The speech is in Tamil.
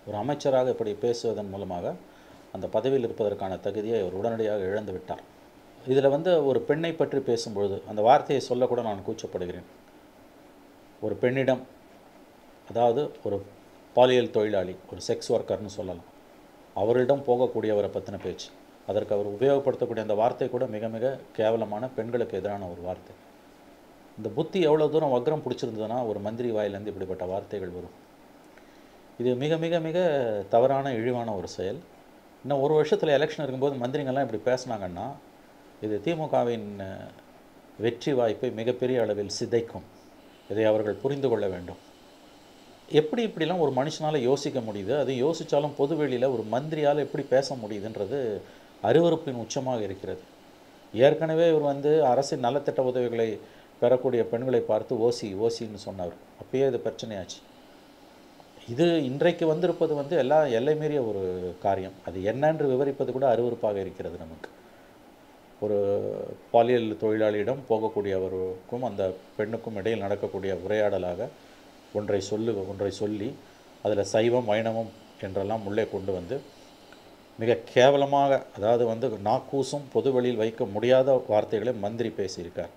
ஒரு அமைச்சராக இப்படி பேசுவதன் மூலமாக அந்த பதவியில் இருப்பதற்கான தகுதியை அவர் உடனடியாக இழந்து விட்டார். இதில் ஒரு பெண்ணை பற்றி பேசும்பொழுது அந்த வார்த்தையை சொல்லக்கூட நான் கூச்சப்படுகிறேன். ஒரு பெண்ணிடம், அதாவது ஒரு பாலியல் தொழிலாளி, ஒரு செக்ஸ் ஒர்க்கர்னு சொல்லலாம், அவரிடம் போகக்கூடியவரை பற்றின பேச்சு, அதற்கு அவர் உபயோகப்படுத்தக்கூடிய அந்த வார்த்தை கூட மிக மிக கேவலமான, பெண்களுக்கு எதிரான ஒரு வார்த்தை. இந்த புத்தி எவ்வளோ தூரம் வக்ரம் பிடிச்சிருந்ததுன்னா ஒரு மந்திரி வாயிலேருந்து இப்படிப்பட்ட வார்த்தைகள் வரும். இது மிக மிக மிக தவறான, இழிவான ஒரு செயல். இன்னும் ஒரு வருஷத்தில் எலெக்ஷன் இருக்கும்போது மந்திரிங்கள்லாம் இப்படி பேசினாங்கன்னா இது திமுகவின் வெற்றி வாய்ப்பை மிகப்பெரிய அளவில் சிதைக்கும். இதை அவர்கள் புரிந்து கொள்ள வேண்டும். எப்படி இப்படிலாம் ஒரு மனுஷனால் யோசிக்க முடியுது? அது யோசித்தாலும் பொதுவெளியில் ஒரு மந்திரியால் எப்படி பேச முடியுதுன்றது அருவருப்பின் உச்சமாக இருக்கிறது. ஏற்கனவே இவர் அரசின் நலத்திட்ட உதவிகளை பெறக்கூடிய பெண்களை பார்த்து ஓசின்னு சொன்னார். அப்பயே இது பிரச்சனையாச்சு. இது இன்றைக்கு வந்திருப்பது எல்லா எல்லை மீறிய ஒரு காரியம். அது என்னென்று விவரிப்பது கூட அருவருப்பாக இருக்கிறது நமக்கு. ஒரு பாலியல் தொழிலாளியிடம் போகக்கூடியவருக்கும் அந்த பெண்ணுக்கும் இடையில் நடக்கக்கூடிய உரையாடலாக ஒன்றை சொல்லி அதில் சைவம் வைணவம் என்றெல்லாம் உள்ளே கொண்டு மிக கேவலமாக, அதாவது நாக்கூசும் பொது வெளியில் வைக்க முடியாத வார்த்தைகளை மந்திரி பேசியிருக்கார்.